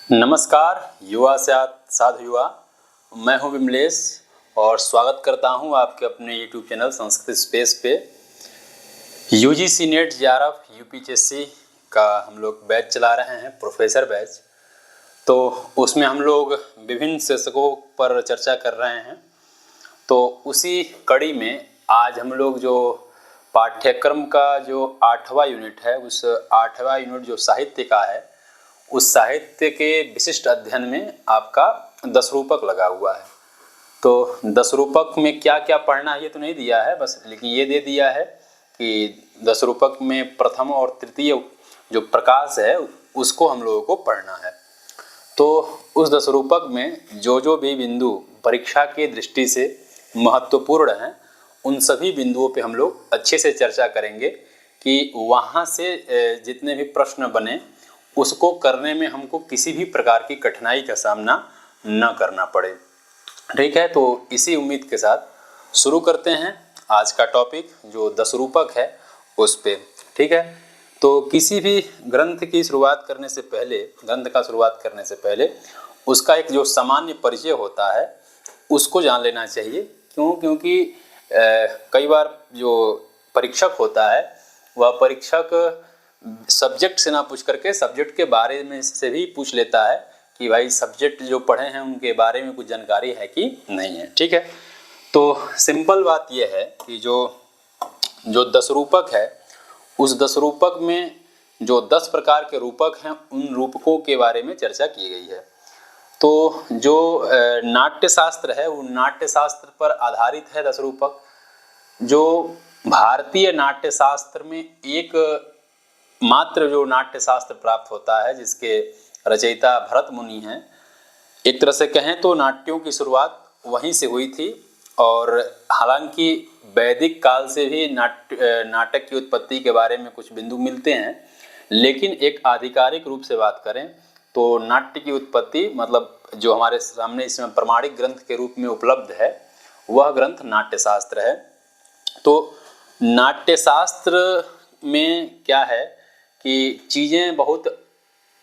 नमस्कार युवा साधु युवा, मैं हूं विमलेश और स्वागत करता हूं आपके अपने YouTube चैनल संस्कृत स्पेस पे। UGC नेट JRF UPHSC का हम लोग बैच चला रहे हैं, प्रोफेसर बैच। तो उसमें हम लोग विभिन्न शीर्षकों पर चर्चा कर रहे हैं। तो उसी कड़ी में आज हम लोग जो पाठ्यक्रम का जो 8वां यूनिट है, उस 8वां यूनिट जो साहित्य का है, उस साहित्य के विशिष्ट अध्ययन में आपका 10 रूपक लगा हुआ है। तो 10 रूपक में क्या क्या पढ़ना है ये तो नहीं दिया है बस, लेकिन ये दे दिया है कि 10 रूपक में प्रथम और तृतीय जो प्रकाश है उसको हम लोगों को पढ़ना है। तो उस 10 रूपक में जो भी बिंदु परीक्षा की दृष्टि से महत्वपूर्ण हैं, उन सभी बिंदुओं पे हम लोग अच्छे से चर्चा करेंगे कि वहाँ से जितने भी प्रश्न बने उसको करने में हमको किसी भी प्रकार की कठिनाई का सामना न करना पड़े। ठीक है, तो इसी उम्मीद के साथ शुरू करते हैं आज का टॉपिक जो 10 रूपक है उस पे। ठीक है, तो किसी भी ग्रंथ की शुरुआत करने से पहले, ग्रंथ का शुरुआत करने से पहले उसका एक जो सामान्य परिचय होता है उसको जान लेना चाहिए। क्योंकि कई बार जो परीक्षक होता है वह परीक्षक सब्जेक्ट से ना पूछ करके सब्जेक्ट के बारे में से भी पूछ लेता है कि भाई सब्जेक्ट जो पढ़े हैं उनके बारे में कुछ जानकारी है कि नहीं है। ठीक है, तो सिंपल बात यह है कि जो 10 रूपक है, उस 10 रूपक में जो 10 प्रकार के रूपक हैं उन रूपकों के बारे में चर्चा की गई है। तो जो नाट्य शास्त्र है वो नाट्य शास्त्र पर आधारित है 10 रूपक। जो भारतीय नाट्य शास्त्र में एक मात्र जो नाट्य शास्त्र प्राप्त होता है जिसके रचयिता भरत मुनि हैं, एक तरह से कहें तो नाट्यों की शुरुआत वहीं से हुई थी। और हालांकि वैदिक काल से भी नाटक की उत्पत्ति के बारे में कुछ बिंदु मिलते हैं, लेकिन एक आधिकारिक रूप से बात करें तो नाट्य की उत्पत्ति मतलब जो हमारे सामने इसमें प्रमाणिक ग्रंथ के रूप में उपलब्ध है वह ग्रंथ नाट्यशास्त्र है। तो नाट्यशास्त्र में क्या है कि चीज़ें बहुत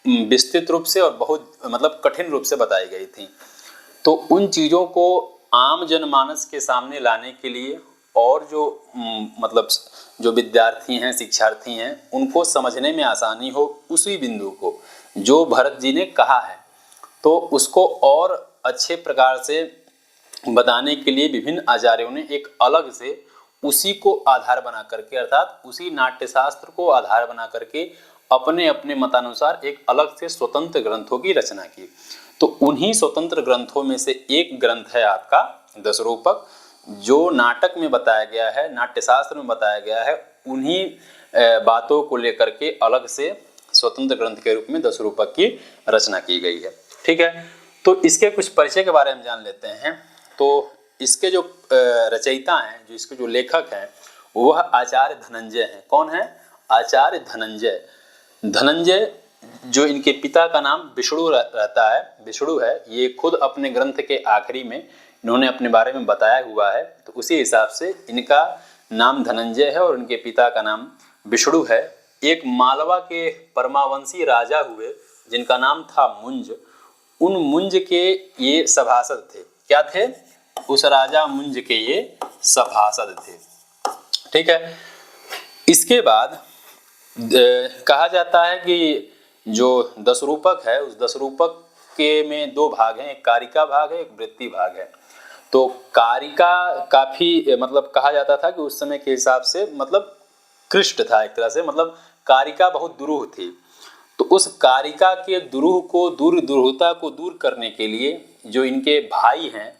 विस्तृत रूप से और बहुत मतलब कठिन रूप से बताई गई थी। तो उन चीज़ों को आम जनमानस के सामने लाने के लिए और जो मतलब जो विद्यार्थी हैं, शिक्षार्थी हैं, उनको समझने में आसानी हो, उसी बिंदु को जो भरत जी ने कहा है तो उसको और अच्छे प्रकार से बताने के लिए विभिन्न आचार्यों ने एक अलग से उसी को आधार बना करके, अर्थात उसी नाट्यशास्त्र को आधार बना करके अपने अपने मतानुसार एक अलग से स्वतंत्र ग्रंथों की रचना की। तो उन्हीं स्वतंत्र ग्रंथों में से एक ग्रंथ है आपका 10 रूपक, जो नाटक में बताया गया है, नाट्यशास्त्र में बताया गया है। उन्हीं बातों को लेकर के अलग से स्वतंत्र ग्रंथ के रूप में 10 रूपक की रचना की गई है। ठीक है, तो इसके कुछ परिचय के बारे में जान लेते हैं। तो इसके जो रचयिता हैं, जो इसके जो लेखक हैं, वह आचार्य धनंजय हैं। कौन है? आचार्य धनंजय। धनंजय जो इनके पिता का नाम विष्णु रहता है, विष्णु है, ये खुद अपने ग्रंथ के आखिरी में इन्होंने अपने बारे में बताया हुआ है। तो उसी हिसाब से इनका नाम धनंजय है और इनके पिता का नाम विष्णु है। एक मालवा के परमावंशी राजा हुए जिनका नाम था मुंज। उन मुंज के ये सभासद थे। क्या थे? उस राजा मुंज के ये सभासद थे। ठीक है, इसके बाद कहा जाता है कि जो 10 रूपक है उस 10 रूपक के में 2 भाग हैं, एक कारिका भाग है, एक वृत्ति भाग है। तो कारिका काफी मतलब कहा जाता था कि उस समय के हिसाब से मतलब कृष्ट था एक तरह से, मतलब कारिका बहुत दुरूह थी। तो उस कारिका के दुरूहता को दूर करने के लिए जो इनके भाई हैं,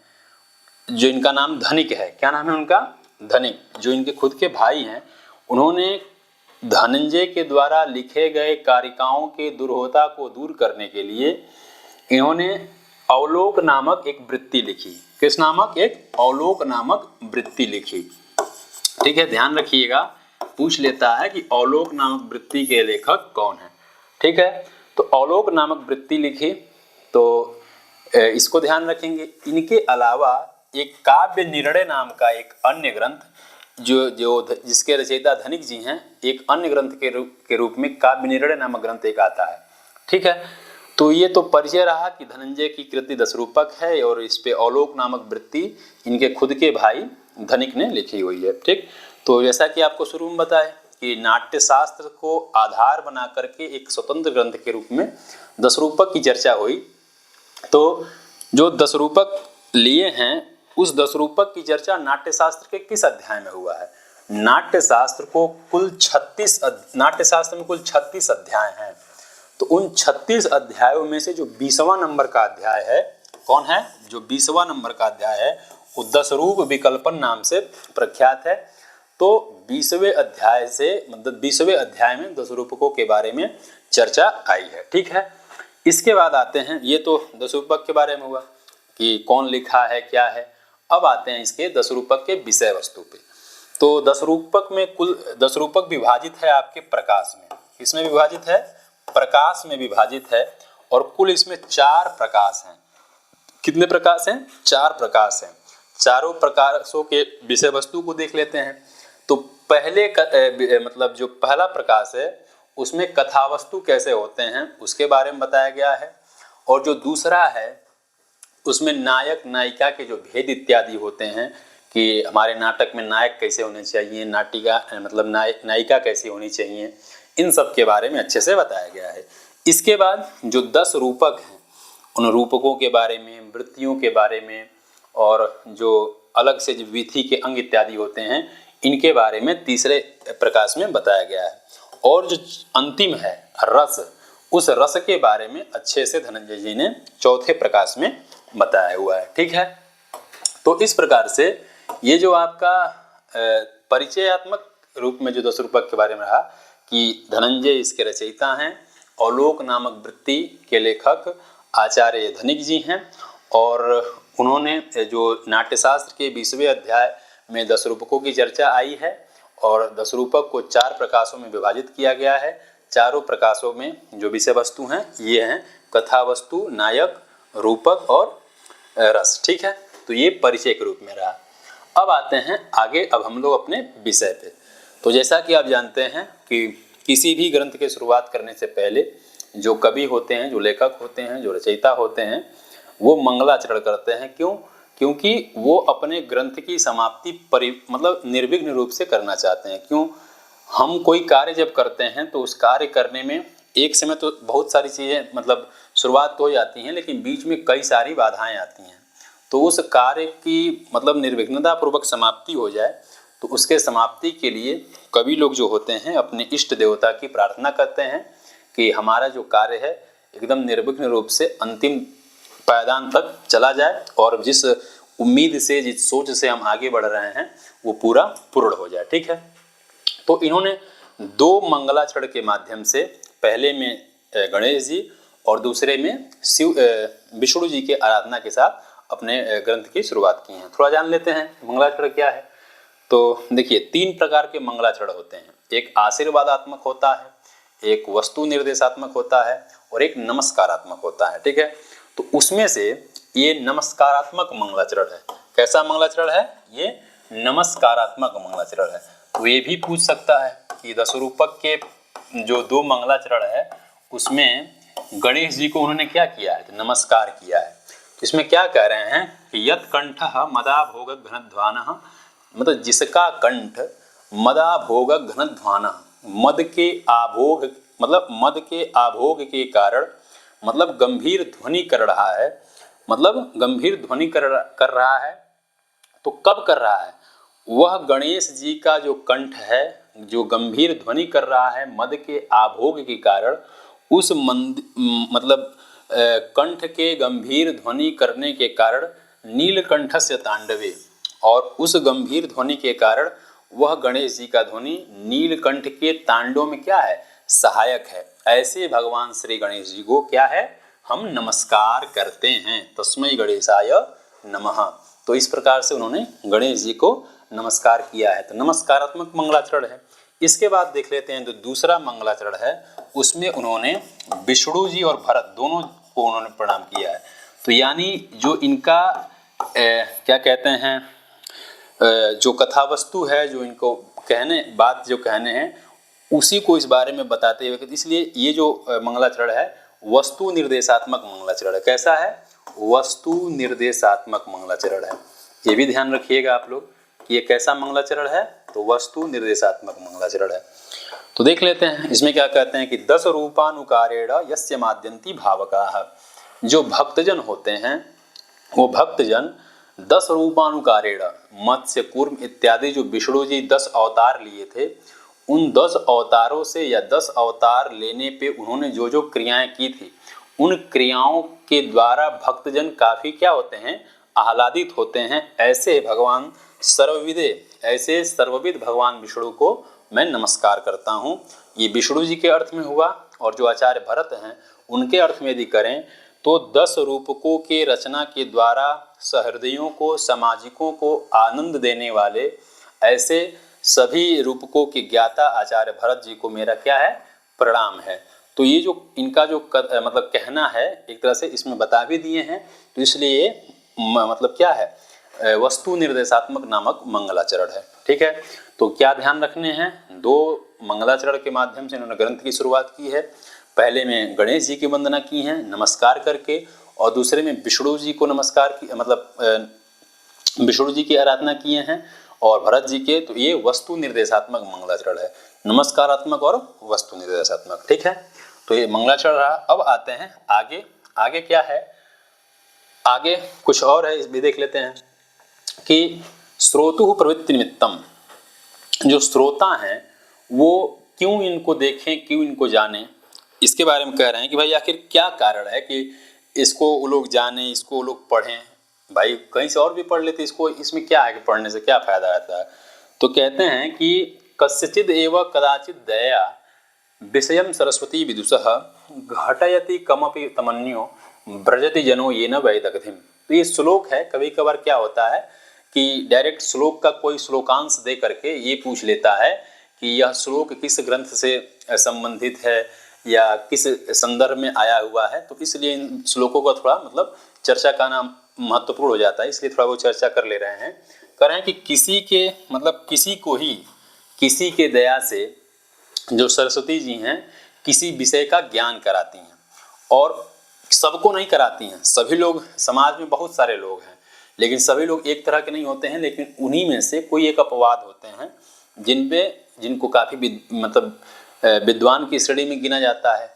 जो इनका नाम धनिक है, क्या नाम है उनका? धनिक। जो इनके खुद के भाई हैं, उन्होंने धनंजय के द्वारा लिखे गए कारिकाओं के दुरूहता को दूर करने के लिए इन्होंने अवलोक नामक एक वृत्ति लिखी। किस नामक? एक अवलोक नामक वृत्ति लिखी। ठीक है, ध्यान रखिएगा, पूछ लेता है कि अवलोक नामक वृत्ति के लेखक कौन है। ठीक है, तो अवलोक नामक वृत्ति लिखी, तो इसको ध्यान रखेंगे। इनके अलावा एक काव्य निर्णय नाम का एक अन्य ग्रंथ जिसके रचयिता धनिक जी हैं, एक अन्य ग्रंथ के रूप में काव्य निर्णय नामक ग्रंथ एक आता है। ठीक है, तो ये तो परिचय रहा कि धनंजय की कृति 10 रूपक है और इस पे अवलोक नामक वृत्ति इनके खुद के भाई धनिक ने लिखी हुई है। ठीक, तो जैसा कि आपको शुरू में बताया कि नाट्य शास्त्र को आधार बना करके एक स्वतंत्र ग्रंथ के रूप में 10 रूपक की चर्चा हुई। तो जो 10 रूपक लिए हैं उस 10 रूपक की चर्चा नाट्य शास्त्र के किस अध्याय में हुआ है? नाट्य शास्त्र में कुल 36 अध्याय हैं। तो उन 36 अध्यायों में से जो 20वां नंबर का अध्याय है, कौन है? जो 20वां नंबर का अध्याय है वो 10 रूप विकल्पन नाम से प्रख्यात है। तो 20वें अध्याय से मतलब 20वें अध्याय में 10 रूपकों के बारे में चर्चा आई है। ठीक है, इसके बाद आते हैं, ये तो 10 रूपक के बारे में हुआ कि कौन लिखा है क्या है। अब आते हैं इसके 10 रूपक के विषय वस्तु पे। तो 10 रूपक में कुल 10 रूपक विभाजित है आपके प्रकाश में। किसमें विभाजित है? प्रकाश में विभाजित है। और कुल इसमें 4 प्रकाश हैं। कितने प्रकाश हैं? 4 प्रकाश हैं। चारों प्रकाशों के विषय वस्तु को देख लेते हैं। तो पहले मतलब जो पहला प्रकाश है उसमें कथावस्तु कैसे होते हैं उसके बारे में बताया गया है। और जो दूसरा है उसमें नायक नायिका के जो भेद इत्यादि होते हैं कि हमारे नाटक में नायक कैसे होने चाहिए, नाटिका मतलब नायिका कैसी होनी चाहिए, इन सब के बारे में अच्छे से बताया गया है। इसके बाद जो 10 रूपक हैं उन रूपकों के बारे में, वृत्तियों के बारे में और जो अलग से जो विधि के अंग इत्यादि होते हैं इनके बारे में तीसरे प्रकाश में बताया गया है। और जो अंतिम है रस, उस रस के बारे में अच्छे से धनंजय जी ने चौथे प्रकाश में बताया हुआ है। ठीक है, तो इस प्रकार से ये जो आपका परिचयात्मक रूप में जो 10 रूपक के बारे में रहा कि धनंजय इसके रचयिता हैं, अवलोक नामक वृत्ति के लेखक आचार्य धनिक जी हैं और उन्होंने जो नाट्यशास्त्र के 20वें अध्याय में 10 रूपकों की चर्चा आई है और 10 रूपक को 4 प्रकाशों में विभाजित किया गया है। चारों प्रकाशों में जो विषय वस्तु हैं ये हैं कथावस्तु, नायक, रूपक और रस। ठीक है, तो ये परिचय के रूप में रहा। अब आते हैं आगे, अब हम लोग अपने विषय पे। तो जैसा कि आप जानते हैं कि किसी भी ग्रंथ की शुरुआत करने से पहले जो कवि होते हैं, जो लेखक होते हैं, जो रचयिता होते हैं, वो मंगलाचरण करते हैं। क्यों? क्योंकि वो अपने ग्रंथ की समाप्ति मतलब निर्विघ्न रूप से करना चाहते हैं। क्यों? हम कोई कार्य जब करते हैं तो उस कार्य करने में एक समय तो बहुत सारी चीज़ें मतलब शुरुआत तो हो जाती हैं, लेकिन बीच में कई सारी बाधाएं आती हैं। तो उस कार्य की मतलब निर्विघ्नता पूर्वक समाप्ति हो जाए, तो उसके समाप्ति के लिए कवि लोग जो होते हैं अपने इष्ट देवता की प्रार्थना करते हैं कि हमारा जो कार्य है एकदम निर्विघ्न रूप से अंतिम पायदान तक चला जाए और जिस उम्मीद से, जिस सोच से हम आगे बढ़ रहे हैं वो पूरा पूर्ण हो जाए। ठीक है, तो इन्होंने 2 मंगलाचरण के माध्यम से, पहले में गणेश जी और दूसरे में विष्णु जी के आराधना के साथ अपने ग्रंथ की शुरुआत की है। थोड़ा जान लेते हैं मंगलाचरण क्या है। तो देखिए 3 प्रकार के मंगलाचरण होते हैं। एक आशीर्वादात्मक होता है, एक वस्तु निर्देशात्मक होता है और एक नमस्कारात्मक होता है। ठीक है, तो उसमें से ये नमस्कारात्मक मंगलाचरण है। कैसा मंगलाचरण है? ये नमस्कारात्मक मंगलाचरण है। तो ये भी पूछ सकता है कि 10 रूपक के जो 2 मंगलाचरण है उसमें गणेश जी को उन्होंने क्या किया है? तो नमस्कार किया है। तो इसमें क्या कह रहे हैं कि यत् कंठः मदाभोग घनध्वानः, मतलब जिसका कंठ मदाभोग घनध्वानः, मद के आभोग मतलब मद के आभोग के कारण मतलब गंभीर ध्वनि कर रहा है, मतलब गंभीर ध्वनि कर रहा है। तो कब कर रहा है? वह गणेश जी का जो कंठ है जो गंभीर ध्वनि कर रहा है मद के आभोग के कारण, उस मतलब कंठ के गंभीर ध्वनि करने के कारण नीलकंठस्य तांडवे, और उस गंभीर ध्वनि के कारण वह गणेश जी का ध्वनि नीलकंठ के तांडव में क्या है? सहायक है। ऐसे भगवान श्री गणेश जी को क्या है? हम नमस्कार करते हैं। तस्मै गणेशाय नमः। तो इस प्रकार से उन्होंने गणेश जी को नमस्कार किया है। तो नमस्कारात्मक मंगलाचरण है। इसके बाद देख लेते हैं जो दूसरा मंगलाचरण है उसमें उन्होंने विष्णु जी और भरत दोनों को उन्होंने प्रणाम किया है। तो यानी जो इनका क्या कहते हैं जो कथा वस्तु है, जो इनको बात जो कहने हैं उसी को इस बारे में बताते हुए, इसलिए ये जो मंगलाचरण है वस्तु निर्देशात्मक मंगलाचरण है। कैसा है? वस्तु निर्देशात्मक मंगलाचरण है। ये भी ध्यान रखिएगा आप लोग कि ये कैसा मंगलाचरण है, तो वस्तु निर्देशात्मक मंगलाचरण है। तो देख लेते हैं इसमें क्या कहते हैं कि 10 रूपानुकारेण यस्य माद्यन्ति भावकाः। जो भक्तजन होते हैं वो भक्तजन 10 रूपानुकारेण, मत्स्य कूर्म इत्यादि जो विष्णु जी 10 अवतार लिए थे, उन 10 अवतारों से या 10 अवतार लेने पे उन्होंने जो जो क्रियाएं की थी, उन क्रियाओं के द्वारा भक्तजन काफ़ी क्या होते हैं, आह्लादित होते हैं। ऐसे भगवान सर्वविदे, ऐसे सर्वविद भगवान विष्णु को मैं नमस्कार करता हूँ। ये विष्णु जी के अर्थ में हुआ, और जो आचार्य भरत हैं उनके अर्थ में यदि करें तो 10 रूपकों के रचना के द्वारा सहृदयों को, सामाजिकों को आनंद देने वाले ऐसे सभी रूपकों के ज्ञाता आचार्य भरत जी को मेरा क्या है, प्रणाम है। तो ये जो इनका जो मतलब कहना है, एक तरह से इसमें बता भी दिए हैं, तो इसलिए मतलब क्या है, वस्तु निर्देशात्मक नामक मंगलाचरण है। ठीक है, तो क्या ध्यान रखने हैं, 2 मंगलाचरण के माध्यम से इन्होंने ग्रंथ की शुरुआत की है। पहले में गणेश जी की वंदना की है नमस्कार करके, और दूसरे में विष्णु जी को नमस्कार की, मतलब विष्णु जी की आराधना किए हैं, और भरत जी के। तो ये वस्तु निर्देशात्मक मंगलाचरण है, नमस्कारात्मक और वस्तु निर्देशात्मक। ठीक है, तो ये मंगलाचरण रहा। अब आते हैं आगे। आगे क्या है, आगे कुछ और है, इस भी देख लेते हैं कि श्रोतु प्रवृत्ति निमित्तम। जो श्रोता हैं वो क्यों इनको देखें, क्यों इनको जानें, इसके बारे में कह रहे हैं कि भाई आखिर क्या कारण है कि इसको वो लोग जानें, इसको वो लोग पढ़ें। भाई कहीं से और भी पढ़ लेते, इसको इसमें क्या है कि पढ़ने से क्या फायदा रहता है। तो कहते हैं कि कस्यचिद एव कदाचित दया विषयम सरस्वती विदुषः घटयति कमपि तमन्यो ब्रजति जनो येन वैदग्धिम। तो ये श्लोक है। कभी कभार क्या होता है कि डायरेक्ट श्लोक का कोई श्लोकांश दे करके ये पूछ लेता है कि यह श्लोक किस ग्रंथ से संबंधित है या किस संदर्भ में आया हुआ है। तो इसलिए इन श्लोकों का थोड़ा मतलब चर्चा का नाम महत्वपूर्ण हो जाता है, इसलिए थोड़ा वो चर्चा कर ले रहे हैं। कह रहे हैं कि किसी के मतलब किसी को ही किसी के दया से जो सरस्वती जी हैं किसी विषय का ज्ञान कराती हैं, और सबको नहीं कराती हैं। सभी लोग, समाज में बहुत सारे लोग हैं, लेकिन सभी लोग एक तरह के नहीं होते हैं। लेकिन उन्हीं में से कोई एक अपवाद होते हैं जिनको काफ़ी मतलब विद्वान की श्रेणी में गिना जाता है।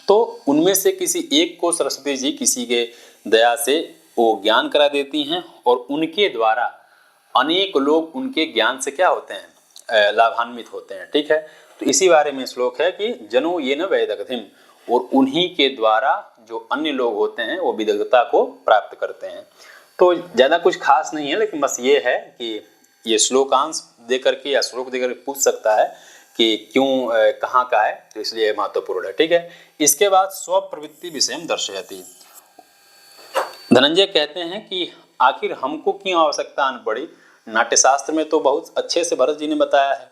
तो उनमें से किसी एक को सरस्वती जी किसी के दया से वो ज्ञान करा देती हैं, और उनके द्वारा अनेक लोग उनके ज्ञान से क्या होते हैं, लाभान्वित होते हैं। ठीक है, तो इसी बारे में श्लोक है कि जनो येन वैदग्धिम, और उन्हीं के द्वारा जो अन्य लोग होते हैं वो विदग्धता को प्राप्त करते हैं। तो ज़्यादा कुछ खास नहीं है, लेकिन बस ये है कि ये श्लोकांश दे करके या श्लोक दे करके पूछ सकता है कि क्यों, कहाँ का है, तो इसलिए महत्वपूर्ण है। ठीक है, इसके बाद स्वप्रवृत्ति विषयम दर्शयति। धनंजय कहते हैं कि आखिर हमको क्यों आवश्यकता आन पड़ी, नाट्यशास्त्र में तो बहुत अच्छे से भरत जी ने बताया है,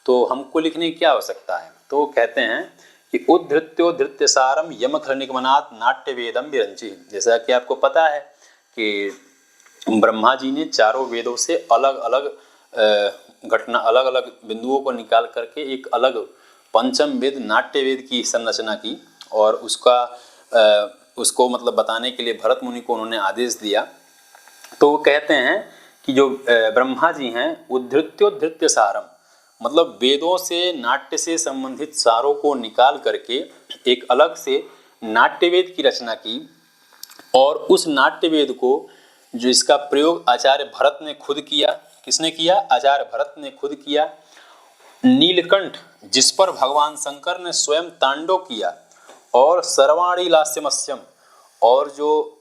तो हमको लिखने की क्या आवश्यकता है। तो कहते हैं कि उद्धृत्योद्धृत्य सारम यमखल निगमनात् नाट्य वेदम विरंचि। जैसा कि आपको पता है कि ब्रह्मा जी ने चारों वेदों से अलग अलग घटना, अलग अलग बिंदुओं को निकाल करके एक अलग पंचम वेद नाट्य वेद की संरचना की, और उसको मतलब बताने के लिए भरत मुनि को उन्होंने आदेश दिया। तो वो कहते हैं कि जो ब्रह्मा जी हैं उद्धृत्योद्धृत्य सारम, मतलब वेदों से, नाट्य से संबंधित सारों को निकाल करके एक अलग से नाट्य वेद की रचना की, और उस नाट्य वेद को जो इसका प्रयोग आचार्य भरत ने खुद किया। किसने किया? आचार्य भरत ने खुद किया। नीलकंठ, जिस पर भगवान शंकर ने स्वयं तांडव किया, और सर्वाणी लास्यमस्यम, और जो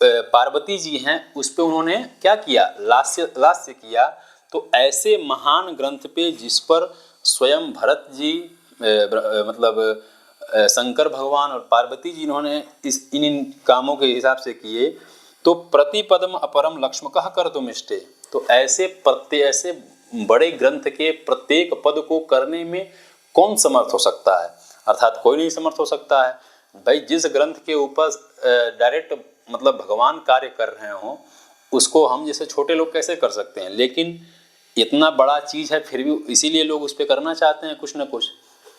पार्वती जी हैं उस पे उन्होंने क्या किया, लास्य किया। तो ऐसे महान ग्रंथ पे जिस पर स्वयं भरत जी मतलब शंकर भगवान और पार्वती जी इन्होंने इन कामों के हिसाब से किए, तो प्रतिपदम अपरम लक्ष्म कह कर तुम इष्टे। तो ऐसे बड़े ग्रंथ के प्रत्येक पद को करने में कौन समर्थ हो सकता है, अर्थात कोई नहीं समर्थ हो सकता है। भाई जिस ग्रंथ के ऊपर डायरेक्ट मतलब भगवान कार्य कर रहे हों, उसको हम जैसे छोटे लोग कैसे कर सकते हैं, लेकिन इतना बड़ा चीज़ है फिर भी इसीलिए लोग उस पर करना चाहते हैं कुछ ना कुछ।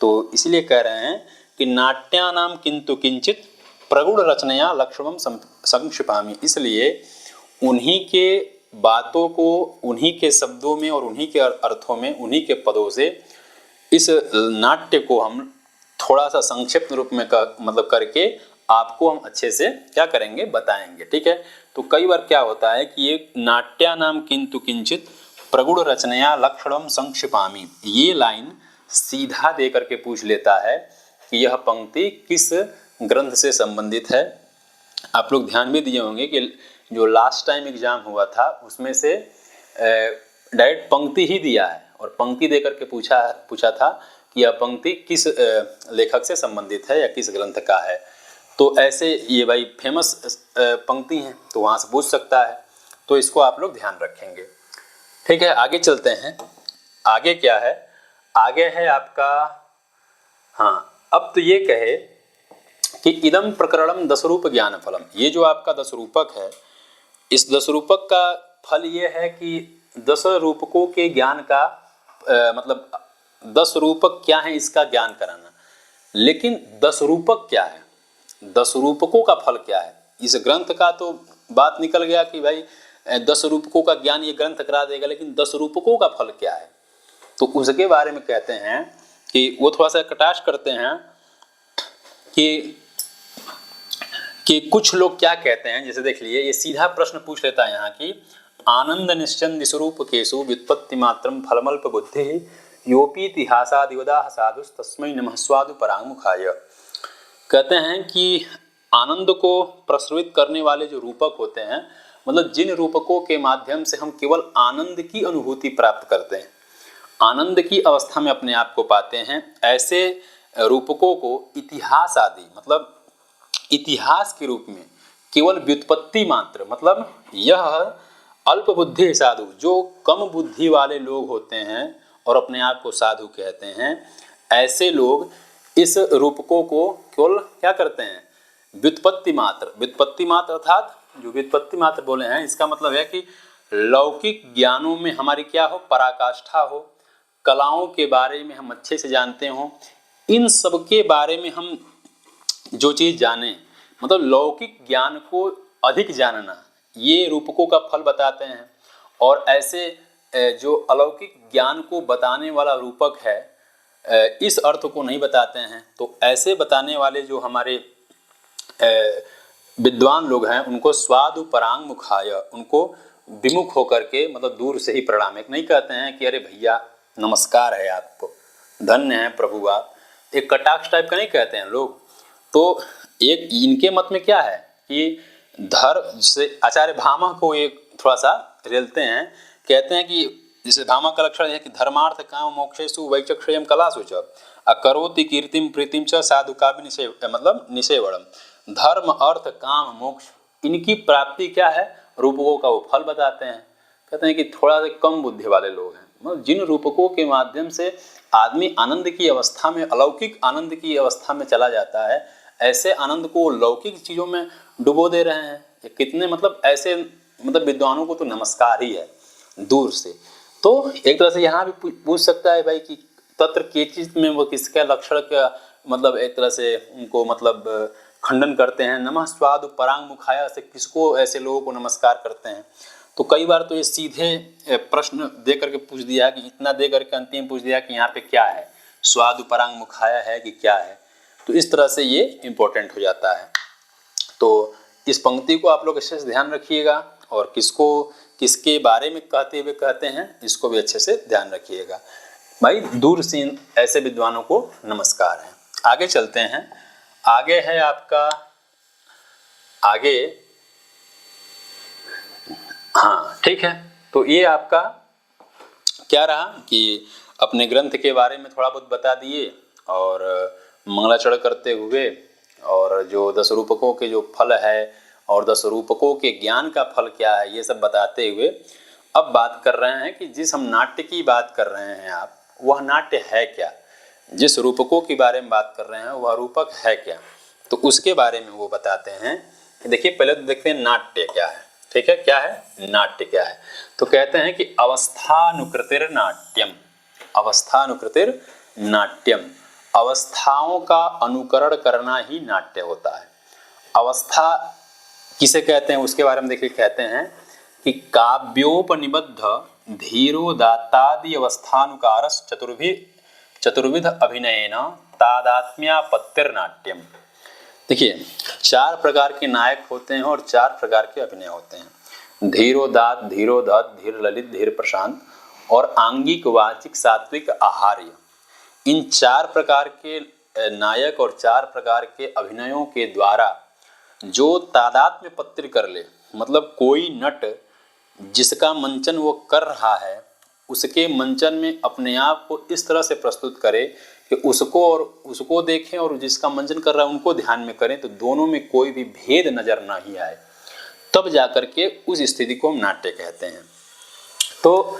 तो इसीलिए कह रहे हैं कि नाट्यानाम किंतु किंचित प्रगुण रचनया लक्ष्मणम संक्षिपामि, इसलिए उन्हीं के बातों को उन्हीं के शब्दों में और उन्हीं के अर्थों में उन्हीं के पदों से इस नाट्य को हम थोड़ा सा संक्षिप्त रूप में मतलब करके आपको हम अच्छे से क्या करेंगे, बताएंगे। ठीक है, तो कई बार क्या होता है कि ये नाट्यानाम किंतु किंचित प्रगुण रचनया लक्षणम संक्षिपामि, ये लाइन सीधा दे करके पूछ लेता है कि यह पंक्ति किस ग्रंथ से संबंधित है। आप लोग ध्यान भी दिए होंगे कि जो लास्ट टाइम एग्जाम हुआ था उसमें से डायरेक्ट पंक्ति ही दिया है और पंक्ति दे करके पूछा था कि यह पंक्ति किस लेखक से संबंधित है या किस ग्रंथ का है। तो ऐसे ये भाई फेमस पंक्ति हैं तो वहाँ से पूछ सकता है, तो इसको आप लोग ध्यान रखेंगे। ठीक है, आगे चलते हैं। आगे क्या है, आगे है आपका, हाँ अब तो ये कहे कि इदम प्रकरणम दशरूप ज्ञान फलम, ये जो आपका दशरूपक है, इस दशरूपक का फल ये है कि 10 रूपकों के ज्ञान का मतलब 10 रूपक क्या है इसका ज्ञान कराना। लेकिन 10 रूपक क्या है, 10 रूपकों का फल क्या है, इस ग्रंथ का तो बात निकल गया कि भाई 10 रूपकों का ज्ञान ये ग्रंथ करा देगा, लेकिन 10 रूपकों का फल क्या है, तो उसके बारे में कहते हैं कि वो थोड़ा सा कटाक्ष करते हैं कि कुछ लोग क्या कहते हैं। जैसे देख लिए, ये सीधा प्रश्न पूछ लेता है यहाँ की आनंद निश्चंद स्वरूप केशु व्युत्पत्ति मात्रम फलमल्प बुद्धि योपी इतिहासादिवदाह साधुस तस्मै नमः स्वादु परांगमुखाय। कहते हैं कि आनंद को प्रसवित करने वाले जो रूपक होते हैं, मतलब जिन रूपकों के माध्यम से हम केवल आनंद की अनुभूति प्राप्त करते हैं, आनंद की अवस्था में अपने आप को पाते हैं, ऐसे रूपकों को इतिहास आदि मतलब इतिहास के रूप में केवल व्युत्पत्ति मात्र, मतलब यह अल्प बुद्धि साधु, जो कम बुद्धि वाले लोग होते हैं और अपने आप को साधु कहते हैं, ऐसे लोग इस रूपकों को केवल क्या करते हैं, व्युत्पत्ति मात्र। व्युत्पत्ति मात्र अर्थात जो व्युत्पत्ति मात्र बोले हैं, इसका मतलब है कि लौकिक ज्ञानों में हमारी क्या हो, पराकाष्ठा हो, कलाओं के बारे में हम अच्छे से जानते हो, इन सब के बारे में हम जो चीज़ जाने, मतलब लौकिक ज्ञान को अधिक जानना, ये रूपकों का फल बताते हैं। और ऐसे जो अलौकिक ज्ञान को बताने वाला रूपक है, इस अर्थ को नहीं बताते हैं, तो ऐसे बताने वाले जो हमारे विद्वान लोग हैं, उनको स्वादु परांग मुखाय, उनको विमुख होकर के मतलब दूर से ही प्रणाम। एक नहीं कहते हैं कि अरे भैया नमस्कार है आपको, धन्य है प्रभु आप, एक कटाक्ष टाइप का नहीं कहते हैं लोग। तो एक इनके मत में क्या है कि धर्म से आचार्य भामा को एक थोड़ा सा रेलते हैं, कहते हैं कि जैसे भामा का लक्षण है कि धर्मार्थ काम मोक्षेषु वैचक्षेयम कलासु च अकरोति कीर्तिम प्रीतिम च साधु काव्य निषेव, मतलब निषेवणम। धर्म अर्थ काम मोक्ष, इनकी प्राप्ति क्या है, रूपकों का वो फल बताते हैं। कहते हैं कि थोड़ा सा कम बुद्धि वाले लोग हैं, मतलब जिन रूपकों के माध्यम से आदमी आनंद की अवस्था में, अलौकिक आनंद की अवस्था में चला जाता है, ऐसे आनंद को लौकिक चीज़ों में डुबो दे रहे हैं। ये कितने मतलब ऐसे मतलब विद्वानों को तो नमस्कार ही है दूर से। तो एक तरह से यहाँ भी पूछ सकता है भाई कि तत्र केचित में वो किसका लक्षण का मतलब एक तरह से उनको मतलब खंडन करते हैं, नमः स्वादु परांग मुखाया से किसको ऐसे लोगों को नमस्कार करते हैं। तो कई बार तो ये सीधे प्रश्न दे करके पूछ दिया कि इतना दे करके अंतिम पूछ दिया कि यहाँ पे क्या है, स्वादु परांग मुखाया है कि क्या है। तो इस तरह से ये इम्पोर्टेंट हो जाता है। तो इस पंक्ति को आप लोग अच्छे से ध्यान रखिएगा और किसको किसके बारे में कहते हुए कहते हैं इसको भी अच्छे से ध्यान रखिएगा। भाई दूर से ऐसे विद्वानों को नमस्कार है। आगे चलते हैं। आगे है आपका, आगे हाँ ठीक है, तो ये आपका क्या रहा कि अपने ग्रंथ के बारे में थोड़ा बहुत बता दिए और मंगलाचरण करते हुए और जो 10 रूपकों के जो फल है और 10 रूपकों के ज्ञान का फल क्या है, ये सब बताते हुए अब बात कर रहे हैं कि जिस हम नाट्य की बात कर रहे हैं आप, वह नाट्य है क्या, जिस रूपकों के बारे में बात कर रहे हैं वह रूपक है क्या, तो उसके बारे में वो बताते हैं। देखिए पहले तो देखते हैं नाट्य क्या है। ठीक है, क्या है नाट्य क्या है, तो कहते हैं कि अवस्थानुकृतिर नाट्यम, अवस्थानुकृतिर नाट्यम। अवस्थाओं का अनुकरण करना ही नाट्य होता है। अवस्था किसे कहते हैं उसके बारे में देखिए, कहते हैं कि काव्योपनिबद्ध धीरोदात्तादि अवस्थानुकारस चतुर्विध अभिनयेन तादात्म्यापत्तिर्नाट्यम। देखिए, 4 प्रकार के नायक होते हैं और 4 प्रकार के अभिनय होते हैं। धीरोदात्त, धीरोधत, धीर ललित, धीर प्रशांत और आंगिक, वाचिक, सात्विक, आहार्य। इन 4 प्रकार के नायक और 4 प्रकार के अभिनयों के द्वारा जो तादात्म्य पत्तिर कर ले, मतलब कोई नट जिसका मंचन वो कर रहा है उसके मंचन में अपने आप को इस तरह से प्रस्तुत करे कि उसको देखें और जिसका मंचन कर रहा है उनको ध्यान में करें, तो दोनों में कोई भी भेद नजर नहीं आए, तब जाकर के उस स्थिति को हम नाट्य कहते हैं। तो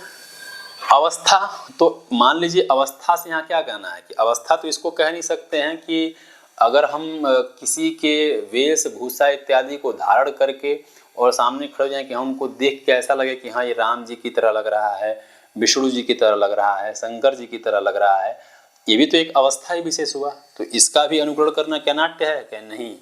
अवस्था, तो मान लीजिए अवस्था से यहाँ क्या कहना है कि अवस्था तो इसको कह नहीं सकते हैं कि अगर हम किसी के वेशभूषा इत्यादि को धारण करके और सामने खड़े हो जाएं कि हमको देख के ऐसा लगे कि हाँ ये राम जी की तरह लग रहा है, विष्णु जी की तरह लग रहा है, शंकर जी की तरह लग रहा है, ये भी तो एक अवस्था ही विशेष हुआ। तो इसका भी अनुकरण करना क्या नाट्य है? क्या नहीं।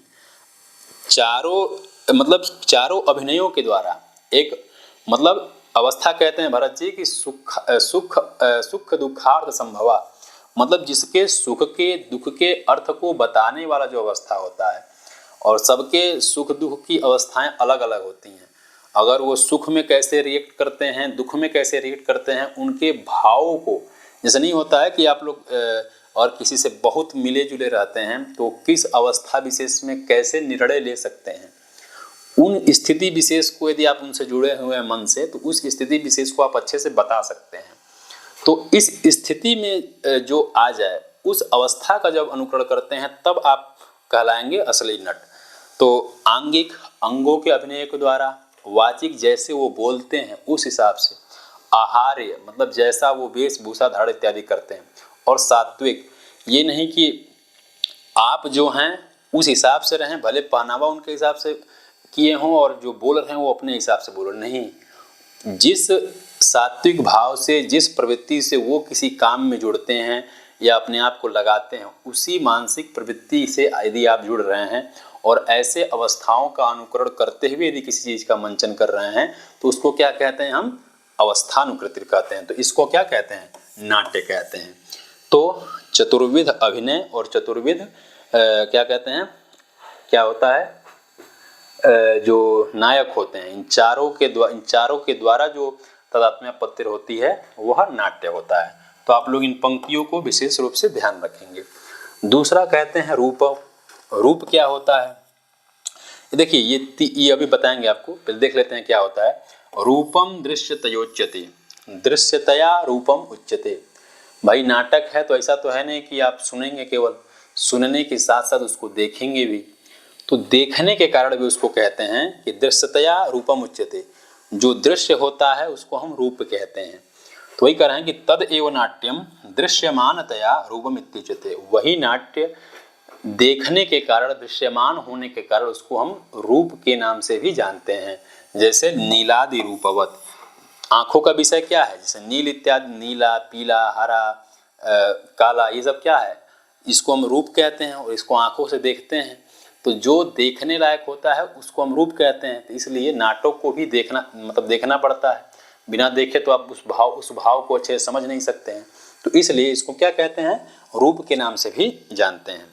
चारों अभिनयों के द्वारा एक मतलब अवस्था कहते हैं भरत जी की सुख दुखार्थ संभवा, मतलब जिसके सुख के दुख के अर्थ को बताने वाला जो अवस्था होता है। और सबके सुख दुख की अवस्थाएं अलग अलग होती हैं। अगर वो सुख में कैसे रिएक्ट करते हैं, दुख में कैसे रिएक्ट करते हैं, उनके भावों को, जैसे नहीं होता है कि आप लोग और किसी से बहुत मिले जुले रहते हैं तो किस अवस्था विशेष में कैसे निर्णय ले सकते हैं, उन स्थिति विशेष को यदि आप उनसे जुड़े हुए हैं मन से, तो उस स्थिति विशेष को आप अच्छे से बता सकते हैं। तो इस स्थिति में जो आ जाए उस अवस्था का जब अनुकरण करते हैं तब आप कहलाएंगे असली नट। तो आंगिक, अंगों के अभिनय के द्वारा, वाचिक जैसे वो बोलते हैं उस हिसाब से, आहार्य मतलब जैसा वो वेशभूषा धारण इत्यादि करते हैं, और सात्विक ये नहीं कि आप जो हैं उस हिसाब से रहें, भले पहनावा उनके हिसाब से किए हों और जो बोल रहे हैं वो अपने हिसाब से बोल रहे, नहीं। जिस सात्विक भाव से, जिस प्रवृत्ति से वो किसी काम में जुड़ते हैं या अपने आप को लगाते हैं, उसी मानसिक प्रवृत्ति से यदि आप जुड़ रहे हैं और ऐसे अवस्थाओं का अनुकरण करते हुए यदि किसी चीज़ का मंचन कर रहे हैं तो उसको क्या कहते हैं? हम अवस्थानुकृति कहते हैं। तो इसको क्या कहते हैं? नाट्य कहते हैं। तो चतुर्विध अभिनय और चतुर्विध क्या कहते हैं, क्या होता है, जो नायक होते हैं, इन चारों के द्वारा जो तादात्म्य पत्तिर होती है वह नाट्य होता है। तो आप लोग इन पंक्तियों को विशेष रूप से ध्यान रखेंगे। दूसरा कहते हैं रूप। रूप क्या होता है? देखिए ये अभी बताएंगे आपको, पहले देख लेते हैं क्या होता है। रूपम दृश्यतयोच्यते, दृश्यतया रूपम उच्यते। भाई नाटक है तो ऐसा तो है नहीं कि आप सुनेंगे, केवल सुनने के साथ साथ उसको देखेंगे भी, तो देखने के कारण भी उसको कहते हैं कि दृश्यतया रूपम उच्यते। जो दृश्य होता है उसको हम रूप कहते हैं। तो वही कह रहे हैं कि तद एव नाट्यम दृश्यमानतया रूपम इत्युच्यते। वही नाट्य देखने के कारण, दृश्यमान होने के कारण उसको हम रूप के नाम से भी जानते हैं। जैसे नीलादि रूपवत, आंखों का विषय क्या है? जैसे नील इत्यादि, नीला, पीला, हरा, काला, ये सब क्या है? इसको हम रूप कहते हैं और इसको आंखों से देखते हैं। तो जो देखने लायक होता है उसको हम रूप कहते हैं। तो इसलिए नाटक को भी देखना पड़ता है। बिना देखे तो आप उस भाव को अच्छे से समझ नहीं सकते हैं। तो इसलिए इसको क्या कहते हैं? रूप के नाम से भी जानते हैं।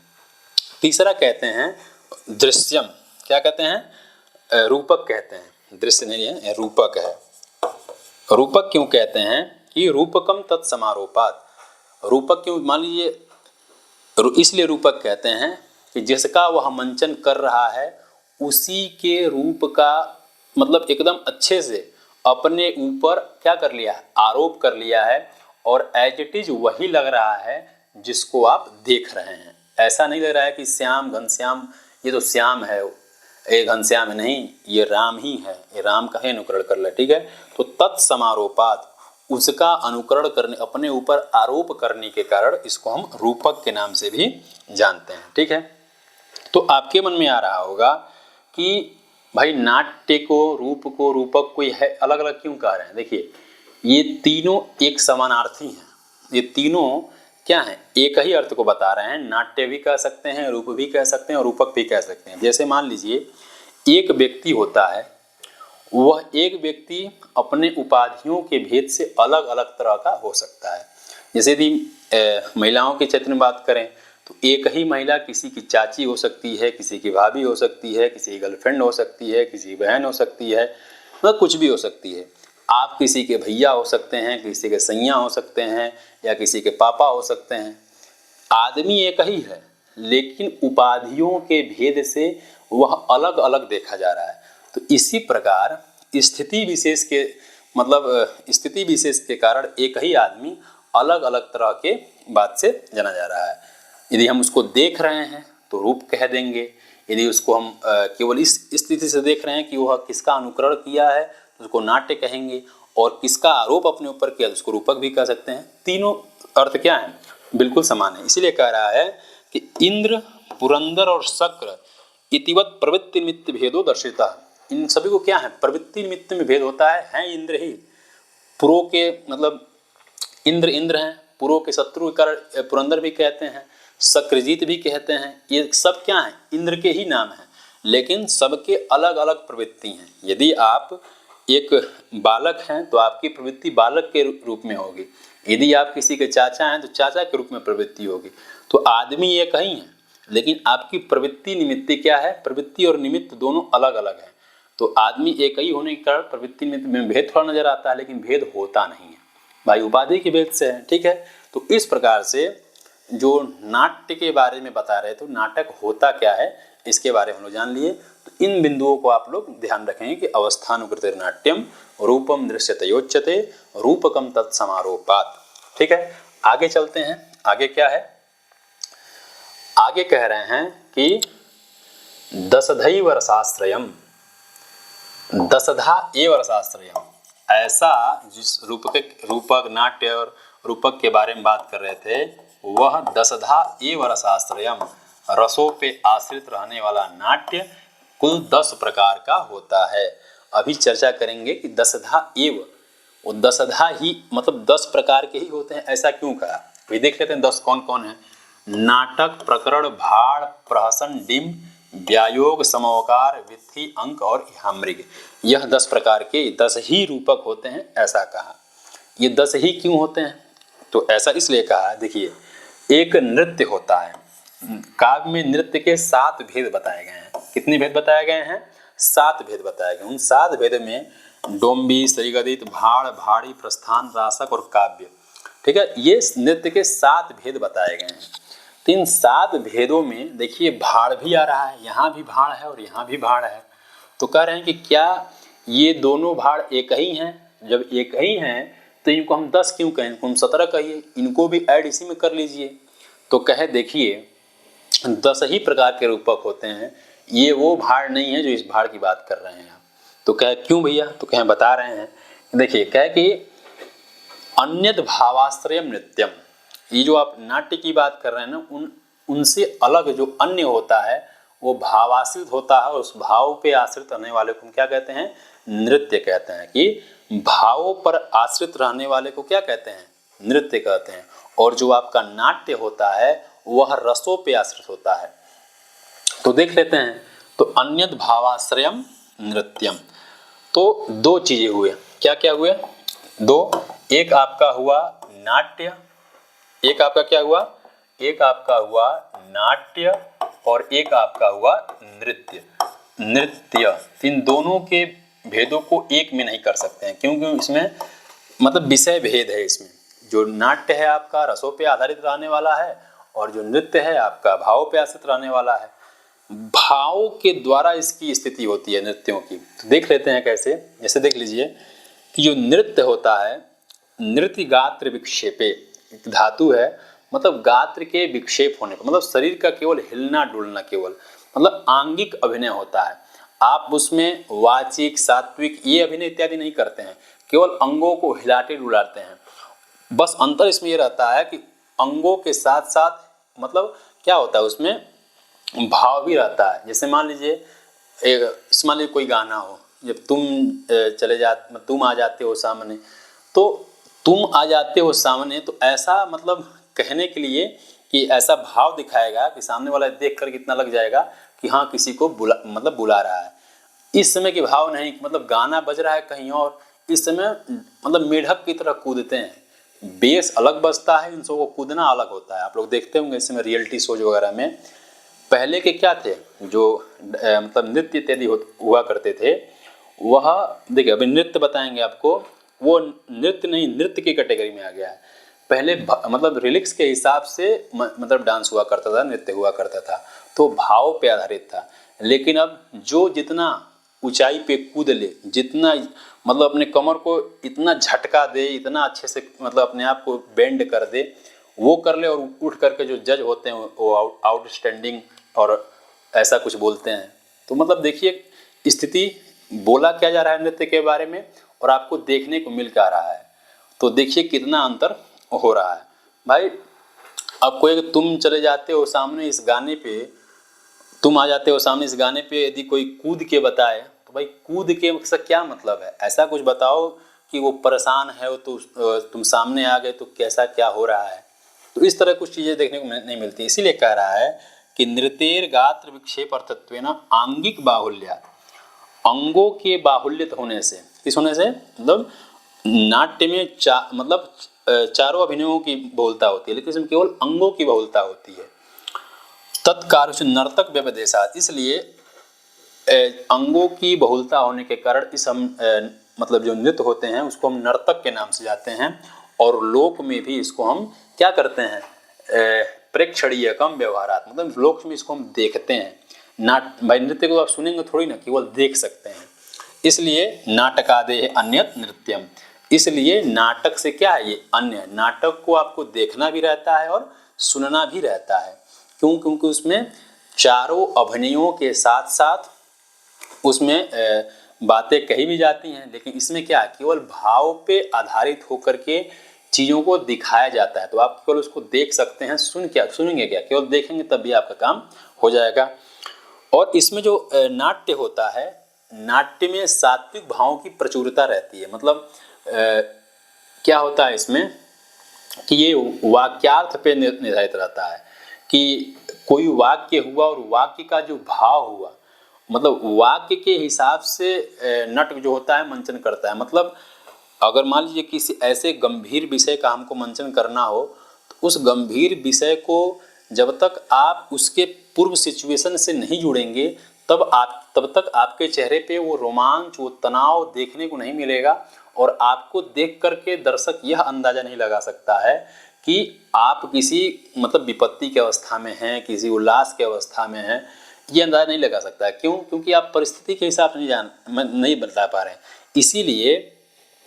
तीसरा कहते हैं दृश्यम। क्या कहते हैं? रूपक कहते हैं। दृश्य नहीं है, रूपक है। रूपक क्यों कहते हैं? कि रूपकम तत्समारोपात। रूपक क्यों, मान लीजिए इसलिए रूपक कहते हैं कि जिसका वह मंचन कर रहा है उसी के रूप का मतलब एकदम अच्छे से अपने ऊपर क्या कर लिया, आरोप कर लिया है, और एज इट इज वही लग रहा है जिसको आप देख रहे हैं। ऐसा नहीं लग रहा है कि श्याम, घनश्याम, ये तो श्याम है, ये घनश्याम है, नहीं, ये राम ही है, ये राम का ही अनुकरण कर ले। ठीक है। तो तत्समारोपात, उसका अनुकरण करने, अपने ऊपर आरोप करने के कारण इसको हम रूपक के नाम से भी जानते हैं। ठीक है। तो आपके मन में आ रहा होगा कि भाई नाट्य को, रूपक को है अलग अलग क्यों कह रहे हैं? देखिए ये तीनों एक समानार्थी हैं। ये तीनों क्या हैं, एक ही अर्थ को बता रहे हैं। नाट्य भी कह सकते हैं, रूप भी कह सकते हैं और रूपक भी कह सकते हैं। जैसे मान लीजिए एक व्यक्ति होता है, वह एक व्यक्ति अपने उपाधियों के भेद से अलग अलग तरह का हो सकता है। जैसे यदि महिलाओं के क्षेत्र में बात करें तो एक ही महिला किसी की चाची हो सकती है, किसी की भाभी हो सकती है, किसी की गर्लफ्रेंड हो सकती है, किसी की बहन हो सकती है, मतलब कुछ भी हो सकती है। आप किसी के भैया हो सकते हैं, किसी के सैया हो सकते हैं, या किसी के पापा हो सकते हैं। आदमी एक ही है, लेकिन उपाधियों के भेद से वह अलग अलग देखा जा रहा है। तो इसी प्रकार स्थिति विशेष के स्थिति विशेष के कारण एक ही आदमी अलग अलग तरह के बात से जाना जा रहा है। यदि हम उसको देख रहे हैं तो रूप कह देंगे, यदि उसको हम केवल इस स्थिति से देख रहे हैं कि वह किसका अनुकरण किया है तो उसको नाट्य कहेंगे, और किसका आरोप अपने ऊपर किया तो उसको रूपक भी कह सकते हैं। तीनों अर्थ क्या है, बिल्कुल समान है। इसीलिए कह रहा है कि इंद्र, पुरंदर और शक्र इतिवत प्रवृत्ति निमित्त भेदो दर्शिता। इन सभी को क्या है, प्रवृत्ति निमित्त में भेद होता है इंद्र ही। पुरो के मतलब इंद्र इंद्र हैं, पुरो के शत्रु कर पुरंदर भी कहते हैं, शक्रजीत भी कहते हैं। ये सब क्या है, इंद्र के ही नाम हैं, लेकिन सबके अलग अलग प्रवृत्ति हैं। यदि आप एक बालक हैं तो आपकी प्रवृत्ति बालक के रूप में होगी, यदि आप किसी के चाचा हैं तो चाचा के रूप में प्रवृत्ति होगी। तो आदमी एक ही है, लेकिन आपकी प्रवृत्ति निमित्त क्या है, प्रवृत्ति और निमित्त दोनों अलग अलग हैं। तो आदमी एक ही होने के कारण प्रवृत्ति निमित्त में भेद थोड़ा नजर आता है, लेकिन भेद होता नहीं है भाई, उपाधि के भेद से है। ठीक है, तो इस प्रकार से जो नाट्य के बारे में बता रहे थे, नाटक होता क्या है इसके बारे में हम लोग जान लिए। तो इन बिंदुओं को आप लोग ध्यान रखेंगे कि अवस्थानुकृत नाट्यम रूपम दृश्यतयोच्यते रूपकम तत्समारोपात। ठीक है, आगे चलते हैं। आगे क्या है, आगे कह रहे हैं कि दशधैव रसाश्रयम, दशधा एव रसाश्रयम। ऐसा जिस रूपक नाट्य और रूपक के बारे में बात कर रहे थे, वह दशधा एव रसाश्रयम, रसों पे आश्रित रहने वाला नाट्य कुल 10 प्रकार का होता है। अभी चर्चा करेंगे कि दशधा एव, वो दशधा ही मतलब 10 प्रकार के ही होते हैं, ऐसा क्यों कहा। अभी देख लेते हैं 10 कौन कौन है। नाटक, प्रकरण, भाड़, प्रहसन, डिम, व्यायोग, समोकार, विथि, अंक और यामृग, यह 10 प्रकार के 10 ही रूपक होते हैं, ऐसा कहा। ये 10 ही क्यों होते हैं, तो ऐसा इसलिए कहा, देखिए एक नृत्य होता है, काव्य में नृत्य के 7 भेद बताए गए हैं। कितने भेद बताए गए हैं, 7 भेद बताए गए। उन 7 भेद में डोंबी, सरिगदित, भाड़, भाड़ी, प्रस्थान, रासक और काव्य। ठीक है, ये नृत्य के 7 भेद बताए गए हैं। 7 भेदों में देखिए भाड़ भी आ रहा है, यहाँ भी भाड़ है और यहाँ भी भाड़ है। तो कह रहे हैं कि क्या ये दोनों भाड़ एक ही हैं, जब एक ही हैं तो इनको हम 10 क्यों कहें, हम 17 कहिए, इनको भी ऐड इसी में कर लीजिए। तो कहे देखिए 10 ही प्रकार के रूपक होते हैं, ये वो भाड़ नहीं है जो इस भाड़ की बात कर रहे हैं आप। तो कहे क्यों भैया, तो कहे बता रहे हैं, देखिए कहे कि अन्यद भावाश्रयम नृत्यम, ये जो आप नाट्य की बात कर रहे हैं ना, उनसे अलग जो अन्य होता है वो भावाश्रित होता है, और उस भाव पे आश्रित रहने वाले को हम क्या कहते हैं, नृत्य कहते हैं। कि भावों पर आश्रित रहने वाले को क्या कहते हैं, नृत्य कहते हैं। और जो आपका नाट्य होता है वह रसों पे आश्रित होता है। तो देख लेते हैं, तो अन्यद भावाश्रयम नृत्यम, तो 2 चीजें हुए, क्या क्या हुए, 2, एक आपका हुआ नाट्य, एक आपका क्या हुआ, एक आपका हुआ नाट्य और एक आपका हुआ नृत्य। नृत्य, इन दोनों के भेदों को एक में नहीं कर सकते हैं, क्योंकि इसमें मतलब विषय भेद है। इसमें जो नाट्य है आपका रसों पे आधारित रहने वाला है, और जो नृत्य है आपका भाव पे आश्रित रहने वाला है। भाव के द्वारा इसकी स्थिति होती है नृत्यों की। तो देख लेते हैं कैसे, जैसे देख लीजिए कि जो नृत्य होता है, नृत्य गात्र विक्षेपे, एक धातु है, मतलब गात्र के विक्षेप होने का मतलब शरीर का केवल हिलना डुलना, केवल मतलब आंगिक अभिनय होता है। आप उसमें वाचिक, सात्विक ये अभिनय इत्यादि नहीं करते हैं, केवल अंगों को हिलाते डुलाते हैं। बस अंतर इसमें ये रहता है कि अंगों के साथ साथ मतलब क्या होता है, उसमें भाव भी रहता है। जैसे मान लीजिए कोई गाना हो, जब तुम आ जाते हो सामने, तो तुम आ जाते हो सामने, तो ऐसा मतलब कहने के लिए कि ऐसा भाव दिखाएगा कि सामने वाला देख कर कितना लग जाएगा कि हाँ किसी को बुला रहा है। इस समय के भाव नहीं, मतलब गाना बज रहा है कहीं और, इस समय मतलब मेढक की तरह कूदते हैं, बेस अलग बजता है, इन सबको कूदना अलग होता है। आप लोग देखते होंगे इस समय रियलिटी शोज वगैरह में, पहले के क्या थे जो मतलब नृत्य इत्यादि हुआ करते थे, वह देखिए अभी नृत्य बताएंगे आपको, वो नृत्य नहीं, नृत्य की कैटेगरी में आ गया है। पहले मतलब रिलिक्स के हिसाब से मतलब डांस हुआ करता था, नृत्य हुआ करता था, तो भाव पे आधारित था। लेकिन अब जो जितना ऊंचाई पे कूद ले, जितना मतलब अपने कमर को इतना झटका दे, इतना अच्छे से मतलब अपने आप को बेंड कर दे, वो कर ले, और उठ करके जो जज होते हैं वो आउटस्टैंडिंग और ऐसा कुछ बोलते हैं। तो मतलब देखिए स्थिति बोला क्या जा रहा है नृत्य के बारे में और आपको देखने को मिल क्या रहा है, तो देखिए कितना अंतर हो रहा है। भाई अब कोई तुम चले जाते हो सामने इस गाने पे, तुम आ जाते हो सामने इस गाने पे, यदि कोई कूद के बताए तो भाई कूद के से क्या मतलब है, ऐसा कुछ बताओ कि वो परेशान है तो तुम सामने आ गए तो कैसा क्या हो रहा है। तो इस तरह कुछ चीज़ें देखने को नहीं मिलती। इसीलिए कह रहा है कि नृत्येर गात्र विक्षेप अर्थत्वेन आंगिक बाहुल्य, अंगों के बाहुल्यत होने से, किस होने से, मतलब नाट्य में मतलब चारों अभिनयों की बहुलता होती है, लेकिन इसमें केवल अंगों की बहुलता होती है। तत्कार्य नर्तक व्यपदेशात, इसलिए अंगों की बहुलता होने के कारण इस हम मतलब जो नृत्य होते हैं उसको हम नर्तक के नाम से जाते हैं, और लोक में भी इसको हम क्या करते हैं, प्रेक्षणीय कम व्यवहारात, मतलब लोक में इसको हम देखते हैं। भाई नृत्य को आप सुनेंगे थोड़ी ना, केवल देख सकते हैं। इसलिए नाटकादेह अन्यत नृत्यम, इसलिए नाटक से क्या है, ये अन्य, नाटक को आपको देखना भी रहता है और सुनना भी रहता है। क्यों? क्योंकि उसमें चारों अभिनयों के साथ साथ उसमें बातें कही भी जाती हैं, लेकिन इसमें क्या है, केवल भाव पे आधारित होकर के चीज़ों को दिखाया जाता है। तो आप केवल उसको देख सकते हैं, सुनेंगे क्या, केवल देखेंगे तब भी आपका काम हो जाएगा। और इसमें जो नाट्य होता है, नाट्य में सात्विक भावों की प्रचुरता रहती है। मतलब क्या होता है इसमें कि ये वाक्यार्थ पे निर्धारित रहता है कि कोई वाक्य हुआ और वाक्य का जो भाव हुआ, मतलब वाक्य के हिसाब से नट जो होता है मंचन करता है। मतलब अगर मान लीजिए किसी ऐसे गंभीर विषय का हमको मंचन करना हो, तो उस गंभीर विषय को जब तक आप उसके पूर्व सिचुएशन से नहीं जुड़ेंगे तब तक आपके चेहरे पे वो रोमांच, वो तनाव देखने को नहीं मिलेगा, और आपको देख करके दर्शक यह अंदाज़ा नहीं लगा सकता है कि आप किसी मतलब विपत्ति की अवस्था में हैं, किसी उल्लास की अवस्था में हैं, ये अंदाज़ा नहीं लगा सकता है। क्यों? क्योंकि आप परिस्थिति के हिसाब से नहीं बता पा रहे हैं। इसीलिए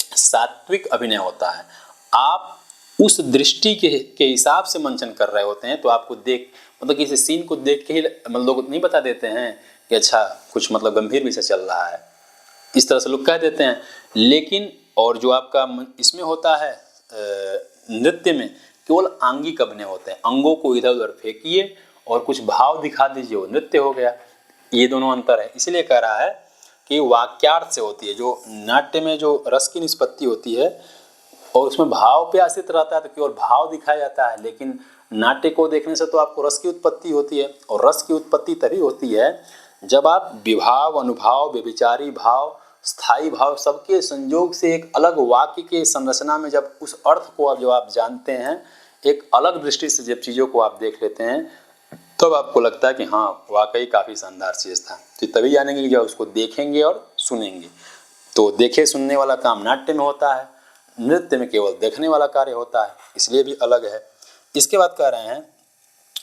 सात्विक अभिनय होता है। आप उस दृष्टि के हिसाब से मंचन कर रहे होते हैं, तो आपको देख मतलब किसी सीन को देख के ही मतलब लोग नहीं बता देते हैं कि अच्छा कुछ मतलब गंभीर विषय चल रहा है, इस तरह से लोग कह देते हैं। लेकिन और जो आपका इसमें होता है नृत्य में केवल आंगिक अभिनय होते हैं, अंगों को इधर उधर फेंकिए और कुछ भाव दिखा दीजिए, वो नृत्य हो गया। ये दोनों अंतर है। इसीलिए कह रहा है कि वाक्यार्थ से होती है, जो नाट्य में जो रस की निष्पत्ति होती है और उसमें भाव पे आश्रित रहता है तो केवल भाव दिखाया जाता है, लेकिन नाट्य को देखने से तो आपको रस की उत्पत्ति होती है, और रस की उत्पत्ति तभी होती है जब आप विभाव, अनुभाव, व्यभिचारी भाव, स्थायी भाव सबके संयोग से एक अलग वाक्य के संरचना में जब उस अर्थ को जब आप जानते हैं, एक अलग दृष्टि से जब चीज़ों को आप देख लेते हैं, तब आपको लगता है कि हाँ वाकई काफ़ी शानदार चीज़ था। तो तभी जानेंगे कि जब उसको देखेंगे और सुनेंगे। तो देखे सुनने वाला काम नाट्य में होता है, नृत्य में केवल देखने वाला कार्य होता है, इसलिए भी अलग है। इसके बाद कह रहे हैं,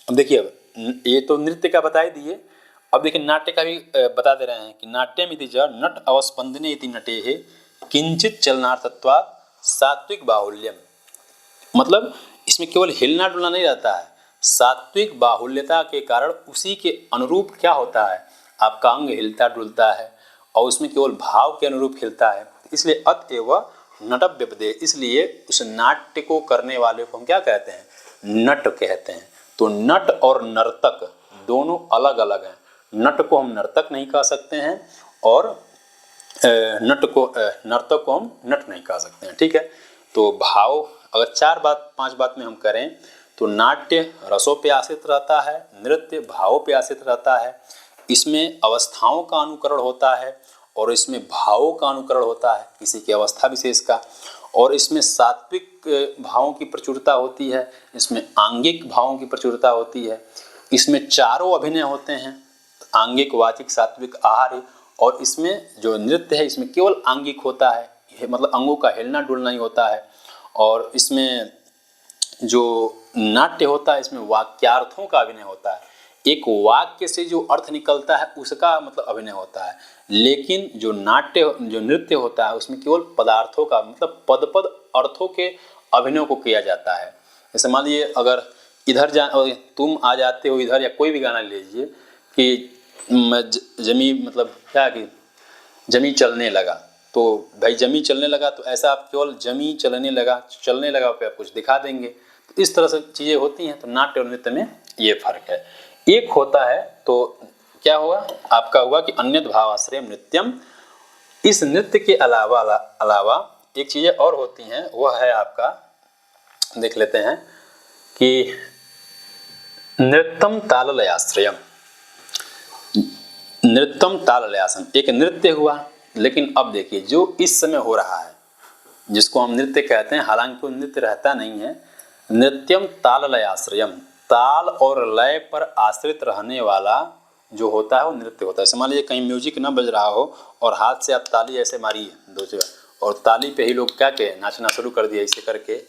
अब देखिए अब ये तो नृत्य का बता ही दिए, अब देखिए नाट्य का भी बता दे रहे हैं कि नाट्यम इति च नट अवस्पंदने इति नटेः किंचित चलनार्थत्वात् सात्विक बाहुल्यम। मतलब इसमें केवल हिलना डुलना नहीं रहता है, सात्विक बाहुल्यता के कारण उसी के अनुरूप क्या होता है, आपका अंग हिलता डुलता है और उसमें केवल भाव के अनुरूप हिलता है। इसलिए अतएव नट व्यपदे, इसलिए उस नाट्य को करने वाले को हम क्या कहते हैं, नट कहते हैं। तो नट और नर्तक दोनों अलग अलग हैं। नट को हम नर्तक नहीं कह सकते हैं और नर्तक को हम नट नहीं कह सकते हैं। ठीक है, तो भाव अगर 4 बात 5 बात में हम करें तो नाट्य रसों पे आश्रित रहता है, नृत्य भावों पे आश्रित रहता है। इसमें अवस्थाओं का अनुकरण होता है और इसमें भावों का अनुकरण होता है, किसी की अवस्था विशेष का। और इसमें सात्विक भावों की प्रचुरता होती है, इसमें आंगिक भावों की प्रचुरता होती है। इसमें चारों अभिनय होते हैं, आंगिक, वाचिक, सात्विक, आहार्य। और इसमें जो नृत्य है इसमें केवल आंगिक होता है, मतलब अंगों का हिलना डुलना ही होता है। और इसमें जो नाट्य होता है इसमें वाक्यार्थों का अभिनय होता है, एक वाक्य से जो अर्थ निकलता है उसका मतलब अभिनय होता है। लेकिन जो नृत्य होता है उसमें केवल पदार्थों का, मतलब पद पद अर्थों के अभिनय को किया जाता है। जैसे मान लीजिए अगर तुम आ जाते हो इधर, या कोई भी गाना ले लीजिए कि जमी, मतलब क्या कि जमी चलने लगा, तो भाई जमी चलने लगा, तो ऐसा आप केवल जमी चलने लगा पे आप कुछ दिखा देंगे। तो इस तरह से चीज़ें होती हैं। तो नाट्य और नृत्य में ये फर्क है। एक होता है तो क्या हुआ आपका, हुआ कि अन्यद् भावाश्रय नृत्यम। इस नृत्य के अलावा एक चीज़ें और होती हैं, वह है आपका, देख लेते हैं कि नृत्यम ताललयाश्रयम। नृत्यम ताललयासम, एक नृत्य हुआ। लेकिन अब देखिए जो इस समय हो रहा है जिसको हम नृत्य कहते हैं, हालांकि वो नृत्य रहता नहीं है। नृत्यम ताललयाश्रयम, ताल और लय पर आश्रित रहने वाला जो होता है वो नृत्य होता है। मान लीजिए कहीं म्यूजिक ना बज रहा हो और हाथ से आप ताली ऐसे मारिए दो जगह, और ताली पे ही लोग क्या के नाचना शुरू कर दिया, ऐसे करके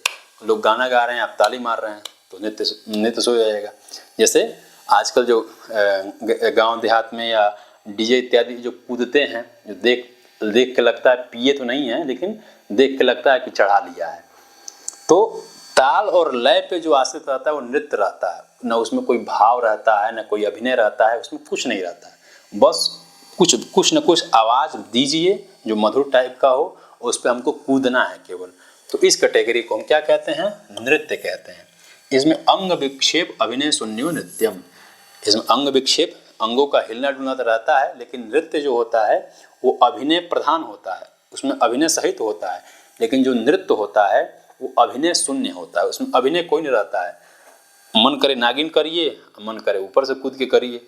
लोग गाना गा रहे हैं, आप ताली मार रहे हैं, तो नृत्य सो जाएगा। जैसे आजकल जो गांव देहात में या डीजे इत्यादि जो कूदते हैं, जो देख के लगता है, पिए तो नहीं है लेकिन देख के लगता है कि चढ़ा लिया है। तो ताल और लय पे जो आश्रित रहता है वो नृत्य रहता है, न उसमें कोई भाव रहता है, न कोई अभिनय रहता है, उसमें कुछ नहीं रहता है। बस कुछ न कुछ आवाज़ दीजिए जो मधुर टाइप का हो, उस पर हमको कूदना है केवल। तो इस कैटेगरी को हम क्या कहते हैं, नृत्य कहते हैं। इसमें अंग विक्षेप अभिनय शून्यो नृत्यम। इसमें अंग विक्षेप, अंगों का हिलना डुलना तो रहता है, लेकिन नृत्य जो होता है वो अभिनय प्रधान होता है, उसमें अभिनय सहित होता है। लेकिन जो नृत्य होता है वो अभिनय शून्य होता है, उसमें अभिनय कोई नहीं रहता है। मन करे नागिन करिए, मन करे ऊपर से कूद के करिए,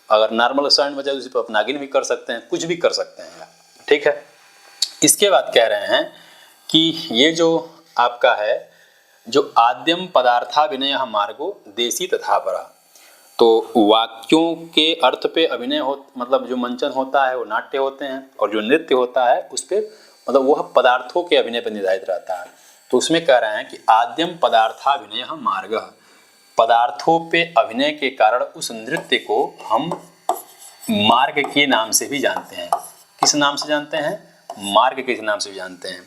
अगर नॉर्मल साउंड बजाए उसी पर आप नागिन भी कर सकते हैं, कुछ भी कर सकते हैं, ठीक है। इसके बाद कह रहे हैं कि ये जो आपका है, जो आद्यम पदार्थाभिनय मार्गो देसी तथा परा। तो वाक्यों के अर्थ पे अभिनय मतलब जो मंचन होता है वो नाट्य होते हैं, और जो नृत्य होता है उस पे मतलब वह पदार्थों के अभिनय पर निर्धारित रहता है। तो उसमें कह रहे हैं कि आद्यम पदार्थाभिनय मार्ग, पदार्थों पे अभिनय के कारण उस नृत्य को हम मार्ग के नाम से भी जानते हैं। किस नाम से जानते हैं, मार्ग के नाम से भी जानते हैं।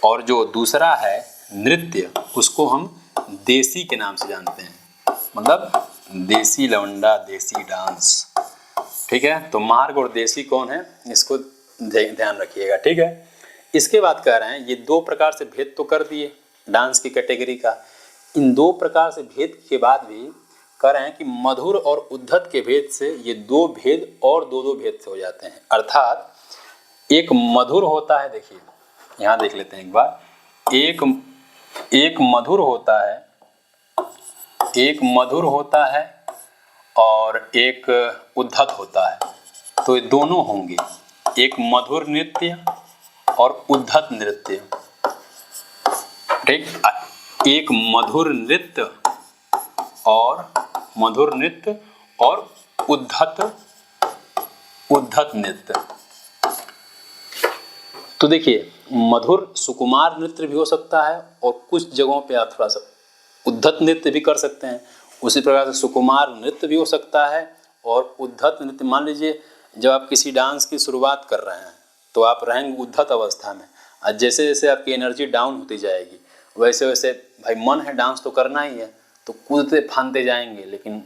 और जो दूसरा है नृत्य, उसको हम देसी के नाम से जानते हैं, मतलब देसी लवंडा, देसी डांस, ठीक है। तो मार्ग और देसी कौन है, इसको ध्यान रखिएगा, ठीक है। इसके बाद कह रहे हैं ये दो प्रकार से भेद तो कर दिए डांस की कैटेगरी का। इन दो प्रकार से भेद के बाद भी कह रहे हैं कि मधुर और उद्धत के भेद से ये दो भेद और दो भेद से हो जाते हैं। अर्थात एक मधुर होता है, देखिए यहाँ देख लेते हैं एक बार, एक मधुर होता है, एक मधुर होता है और एक उद्धत होता है। तो ये दोनों होंगे, एक मधुर नृत्य और उद्धत नृत्य, ठीक। एक मधुर नृत्य और उद्धत नृत्य। तो देखिए मधुर सुकुमार नृत्य भी हो सकता है, और कुछ जगहों पे आप थोड़ा सा उद्धत नृत्य भी कर सकते हैं। उसी प्रकार से सुकुमार नृत्य भी हो सकता है और उद्धत नृत्य। मान लीजिए जब आप किसी डांस की शुरुआत कर रहे हैं तो आप रहेंगे उद्धत अवस्था में, और जैसे जैसे आपकी एनर्जी डाउन होती जाएगी वैसे वैसे भाई मन है डांस तो करना ही है, तो कूदते फांदते जाएंगे, लेकिन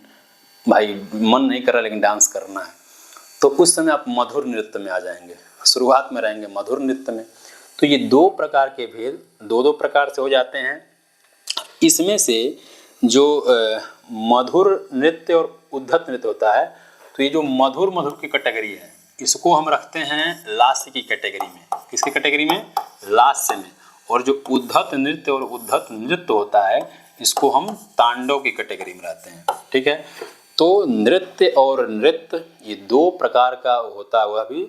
भाई मन नहीं कर रहा लेकिन डांस करना है, तो उस समय आप मधुर नृत्य में आ जाएंगे, शुरुआत में रहेंगे मधुर नृत्य में। तो ये दो प्रकार के भेद दो प्रकार से हो जाते हैं। इसमें से जो मधुर नृत्य और उद्धत नृत्य होता है, तो ये जो मधुर की कैटेगरी है इसको हम रखते हैं लास्य की कैटेगरी में। किसकी कैटेगरी में, लास्य में। और जो उद्धत नृत्य और उद्धत नृत्य होता है इसको हम तांडव की कैटेगरी में लाते हैं। ठीक है, तो नृत्य और नृत्य ये दो प्रकार का होता हुआ भी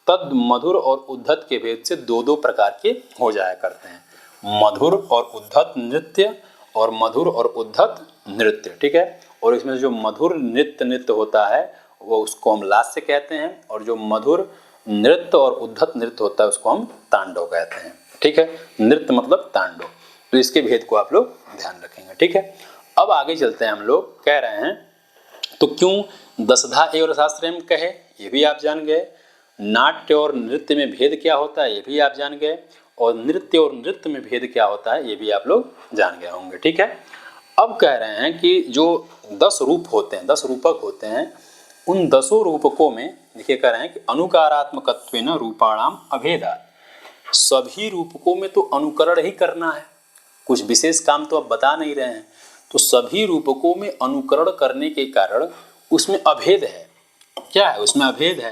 तद मधुर और उद्धत के भेद से दो दो प्रकार के हो जाया करते हैं। मधुर और उद्धत नृत्य और मधुर और उद्धत नृत्य। ठीक है, और इसमें जो मधुर नृत्य होता है वो उसको हम लास्य कहते हैं, और जो मधुर नृत्य और उद्धत नृत्य होता है उसको हम तांडव कहते हैं। ठीक है, नृत्य मतलब तांडव, तो इसके भेद को आप लोग ध्यान रखेंगे। ठीक है, अब आगे चलते हैं। हम लोग कह रहे हैं तो क्यों दशधा एवं रसाश्रयम कहे, ये भी आप जान गए। नाट्य और नृत्य में भेद क्या होता है ये भी आप जान गए, और नृत्य और नृत्य में भेद क्या होता है ये भी आप लोग जान गए होंगे। ठीक है, अब कह रहे हैं कि जो 10 रूप होते हैं, 10 रूपक होते हैं, उन 10 रूपकों में देखिए कह रहे हैं कि अनुकारात्मकत्वेन रूपाणाम अभेदात्, सभी रूपकों में तो अनुकरण ही करना है, कुछ विशेष काम तो अब बता नहीं रहे हैं, तो सभी रूपकों में अनुकरण करने के कारण उसमें अभेद है। क्या है उसमें अभेद है,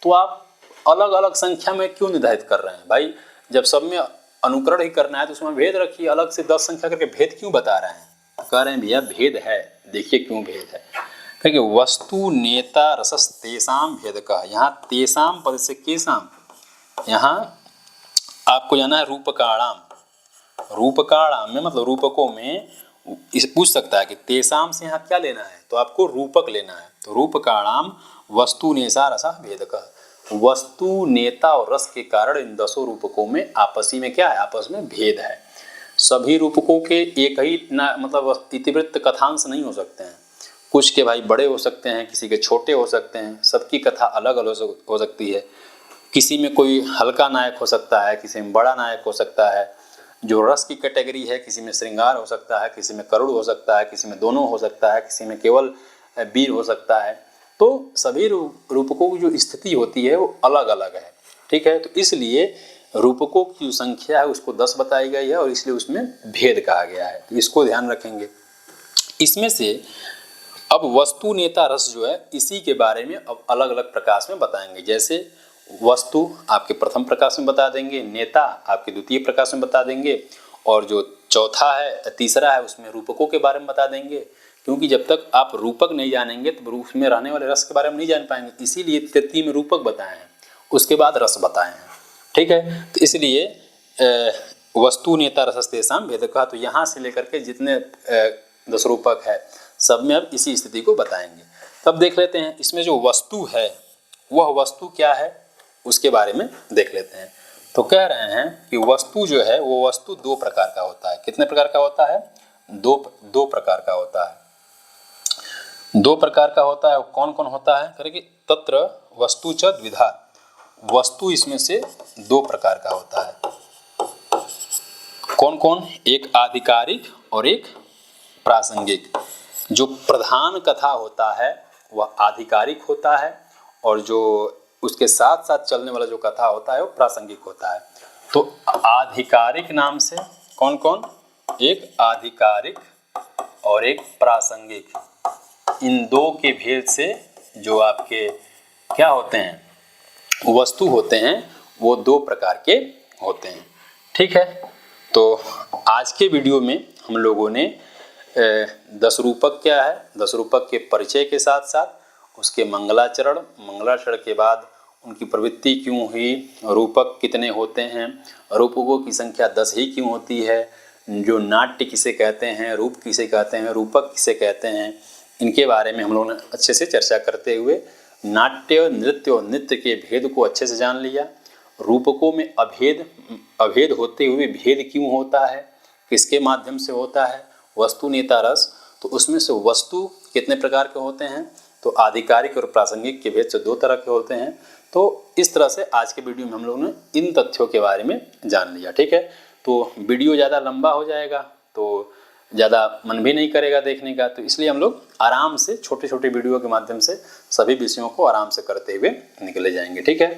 तो आप अलग अलग संख्या में क्यों निर्धारित कर रहे हैं भाई, जब सब में अनुकरण ही करना है तो उसमें भेद रखिए, अलग से 10 संख्या करके भेद क्यों बता रहे हैं। कह रहे हैं भैया भेद है, देखिए क्यों भेद है, क्योंकि वस्तु नेता रसस तेसाम भेद का, यहाँ तेसाम पद से केसाम, यहाँ आपको जाना है रूपकाणाम। रूपकाणाम में मतलब रूपकों में इस पूछ सकता है कि तेसाम से यहाँ क्या लेना है, तो आपको रूपक लेना है। तो रूपकाणाम वस्तु नेता रसा भेद का, वस्तु नेता और रस के कारण इन 10 रूपकों में आपसी में क्या है, आपस में भेद है। सभी रूपकों के एक ही मतलब इतिवृत्त कथांश नहीं हो सकते हैं, कुछ के भाई बड़े हो सकते हैं, किसी के छोटे हो सकते हैं, सबकी कथा अलग अलग हो सकती है। किसी में कोई हल्का नायक हो सकता है, किसी में बड़ा नायक हो सकता है। जो रस की कैटेगरी है, किसी में श्रृंगार हो सकता है, किसी में करुण हो सकता है, किसी में दोनों हो सकता है, किसी में केवल वीर हो सकता है। तो सभी रूपकों की जो स्थिति होती है वो अलग अलग है। ठीक है, तो इसलिए रूपकों की जो संख्या है उसको 10 बताई गई है और इसलिए उसमें भेद कहा गया है, तो इसको ध्यान रखेंगे। इसमें से अब वस्तु नेता रस जो है इसी के बारे में अब अलग अलग प्रकाश में बताएंगे। जैसे वस्तु आपके प्रथम प्रकाश में बता देंगे, नेता आपके द्वितीय प्रकाश में बता देंगे, और जो चौथा है तीसरा है उसमें रूपकों के बारे में बता देंगे। क्योंकि जब तक आप रूपक नहीं जानेंगे तो रूप में रहने वाले रस के बारे में नहीं जान पाएंगे, इसीलिए तृतीय में रूपक बताए हैं, उसके बाद रस बताए हैं। ठीक है, तो इसलिए वस्तु नेता रसस तेषाम भेद का, तो यहाँ से लेकर के जितने 10 रूपक है सब में अब इसी स्थिति को बताएंगे। तब देख लेते हैं इसमें जो वस्तु है वह वस्तु क्या है उसके बारे में देख लेते हैं। तो कह रहे हैं कि वस्तु जो है वो वस्तु 2 प्रकार का होता है। कितने प्रकार का होता है, दो प्रकार का होता है। 2 प्रकार का होता है, कौन कौन होता है, करें कि तत्र वस्तु च द्विधा, वस्तु इसमें से 2 प्रकार का होता है। कौन कौन, एक आधिकारिक और एक प्रासंगिक। जो प्रधान कथा होता है वह आधिकारिक होता है, और जो उसके साथ साथ चलने वाला जो कथा होता है वो प्रासंगिक होता है। तो आधिकारिक नाम से कौन कौन, एक आधिकारिक और एक प्रासंगिक, इन 2 के भेद से जो आपके क्या होते हैं वस्तु होते हैं वो 2 प्रकार के होते हैं। ठीक है, तो आज के वीडियो में हम लोगों ने 10 रूपक क्या है, 10 रूपक के परिचय के साथ साथ उसके मंगलाचरण के बाद उनकी प्रवृत्ति क्यों हुई, रूपक कितने होते हैं, रूपकों की संख्या 10 ही क्यों होती है, जो नाट्य किसे कहते हैं, रूप किसे कहते हैं, रूपक किसे कहते हैं, इनके बारे में हम लोगों ने अच्छे से चर्चा करते हुए नाट्य नृत्य और नृत्य के भेद को अच्छे से जान लिया। रूपकों में अभेद होते हुए भेद क्यों होता है, किसके माध्यम से होता है, वस्तु नेता रस, तो उसमें से वस्तु कितने प्रकार के होते हैं, तो आधिकारिक और प्रासंगिक के भेद से 2 तरह के होते हैं। तो इस तरह से आज के वीडियो में हम लोगों ने इन तथ्यों के बारे में जान लिया। ठीक है, तो वीडियो ज़्यादा लंबा हो जाएगा तो ज़्यादा मन भी नहीं करेगा देखने का, तो इसलिए हम लोग आराम से छोटे छोटे वीडियो के माध्यम से सभी विषयों को आराम से करते हुए निकले जाएंगे। ठीक है,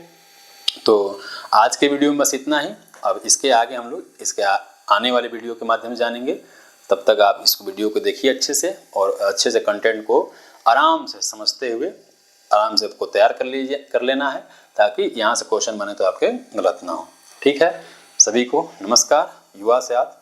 तो आज के वीडियो में बस इतना ही। अब इसके आगे हम लोग इसके आने वाले वीडियो के माध्यम से जानेंगे। तब तक आप इस वीडियो को देखिए अच्छे से, और अच्छे से कंटेंट को आराम से समझते हुए आराम से आपको तैयार कर लेना है, ताकि यहाँ से क्वेश्चन बने तो आपके गलत ना हो। ठीक है, सभी को नमस्कार। युवा से आप